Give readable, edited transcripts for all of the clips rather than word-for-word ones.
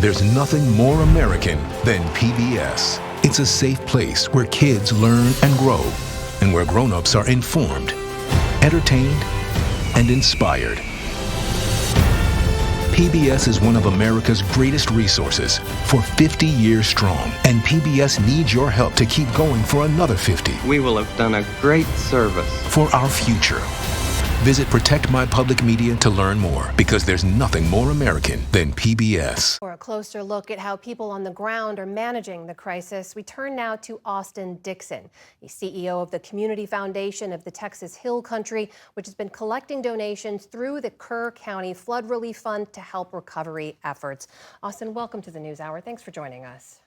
There's nothing more American than PBS. It's a safe place where kids learn and grow, and where grown-ups are informed, entertained, and inspired. PBS is one of America's greatest resources for 50 years strong, and PBS needs your help to keep going for another 50. We will have done a great service for our future. Visit Protect My Public Media to learn more, because there's nothing more American than PBS. For a closer look at how people on the ground are managing the crisis, we turn now to Austin Dixon. He's CEO of the Community Foundation of the Texas Hill Country, which has been collecting donations through the Kerr County Flood Relief Fund to help recovery efforts. Austin, welcome to the NewsHour. Thanks for joining us.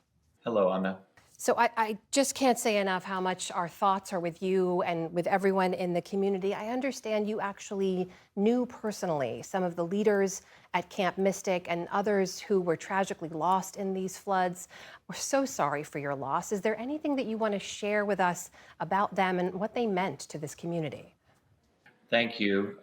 Hello, Anna. So I just can't say enough how much our thoughts are with you and with everyone in the community. I understand you actually knew personally some of the leaders at Camp Mystic and others who were tragically lost in these floods. We're so sorry for your loss. Is there anything that you want to share with us about them and what they meant to this community? Thank you.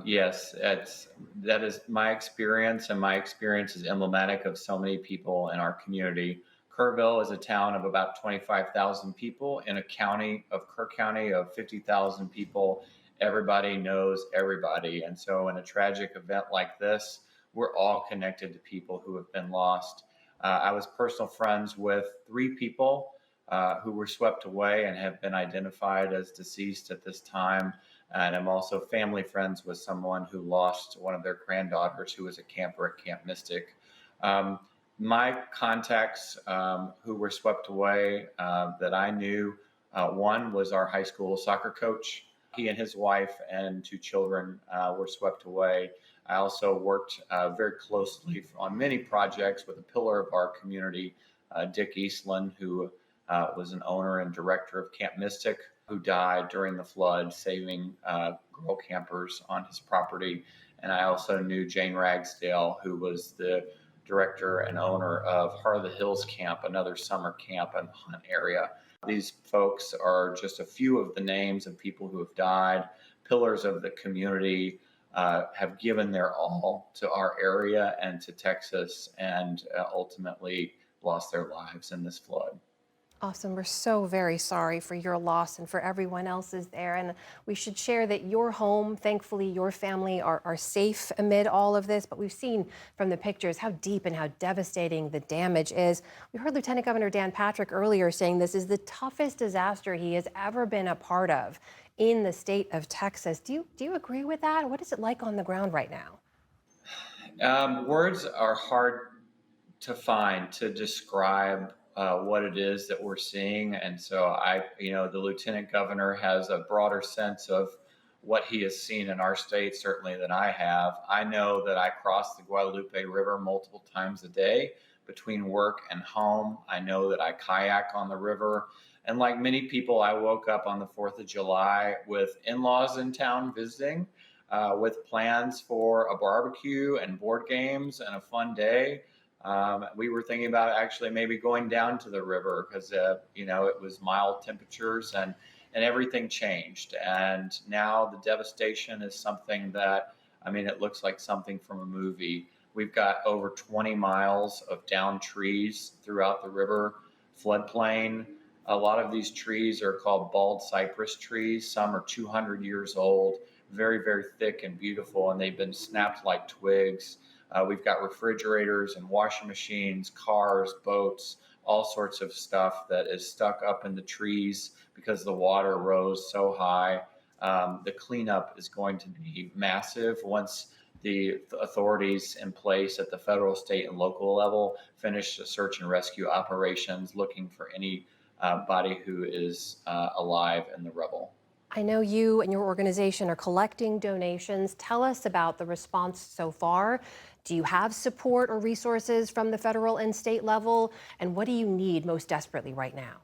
Yes, that is my experience, and my experience is emblematic of so many people in our community. Kerrville is a town of about 25,000 people in a county of Kerr County of 50,000 people. Everybody knows everybody. And so in a tragic event like this, we're all connected to people who have been lost. I was personal friends with 3 people who were swept away and have been identified as deceased at this time. And I'm also family friends with someone who lost one of their granddaughters who was a camper at Camp Mystic. My contacts who were swept away that I knew, one was our high school soccer coach. He and his wife and 2 children were swept away. I also worked very closely on many projects with a pillar of our community, Dick Eastland, who was an owner and director of Camp Mystic, who died during the flood, saving girl campers on his property. And I also knew Jane Ragsdale, who was the director and owner of Heart of the Hills Camp, another summer camp in the Hunt area. These folks are just a few of the names of people who have died. Pillars of the community have given their all to our area and to Texas, and ultimately lost their lives in this flood. Austin, we're so very sorry for your loss and for everyone else's there. And we should share that your home, thankfully, your family are safe amid all of this. But we've seen from the pictures how deep and how devastating the damage is. We heard Lieutenant Governor Dan Patrick earlier saying this is the toughest disaster he has ever been a part of in the state of Texas. Do you agree with that? What is it like on the ground right now? Words are hard to find to describe what it is that we're seeing. And so the Lieutenant Governor has a broader sense of what he has seen in our state, certainly, than I have. I know that I cross the Guadalupe River multiple times a day between work and home. I know that I kayak on the river. And like many people, I woke up on the 4th of July with in-laws in town visiting, with plans for a barbecue and board games and a fun day. We were thinking about actually maybe going down to the river because, it was mild temperatures and everything changed. And now the devastation is something that, it looks like something from a movie. We've got over 20 miles of downed trees throughout the river floodplain. A lot of these trees are called bald cypress trees. Some are 200 years old, very, very thick and beautiful, and they've been snapped like twigs. We've got refrigerators and washing machines, cars, boats, all sorts of stuff that is stuck up in the trees because the water rose so high. The cleanup is going to be massive once the authorities in place at the federal, state, and local level finish the search and rescue operations looking for anybody who is alive in the rubble. I know you and your organization are collecting donations. Tell us about the response so far. Do you have support or resources from the federal and state level? And what do you need most desperately right now?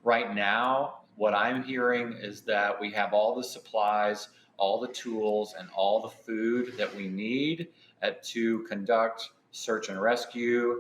Right now, what I'm hearing is that we have all the supplies, all the tools, and all the food that we need to conduct search and rescue.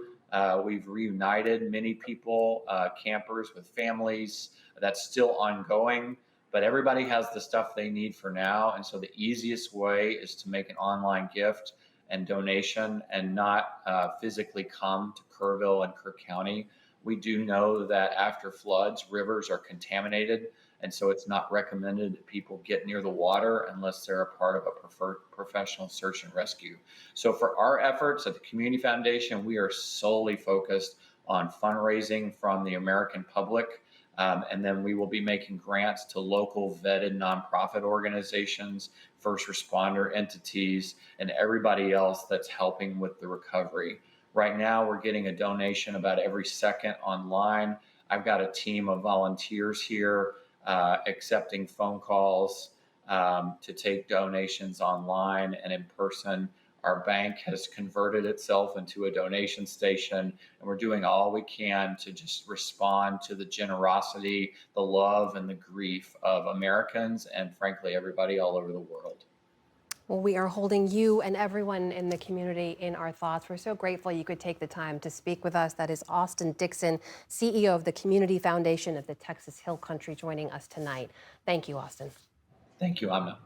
We've reunited many people, campers with families. That's still ongoing. But everybody has the stuff they need for now. And so the easiest way is to make an online gift and donation and not physically come to Kerrville and Kerr County. We do know that after floods, rivers are contaminated, and so it's not recommended that people get near the water unless they're a part of a preferred professional search and rescue. So for our efforts at the Community Foundation, we are solely focused on fundraising from the American public. And then we will be making grants to local vetted nonprofit organizations, first responder entities, and everybody else that's helping with the recovery. Right now, we're getting a donation about every second online. I've got a team of volunteers here accepting phone calls to take donations online and in person. Our bank has converted itself into a donation station, and we're doing all we can to just respond to the generosity, the love, and the grief of Americans and, frankly, everybody all over the world. Well, we are holding you and everyone in the community in our thoughts. We're so grateful you could take the time to speak with us. That is Austin Dixon, CEO of the Community Foundation of the Texas Hill Country, joining us tonight. Thank you, Austin. Thank you, Amna.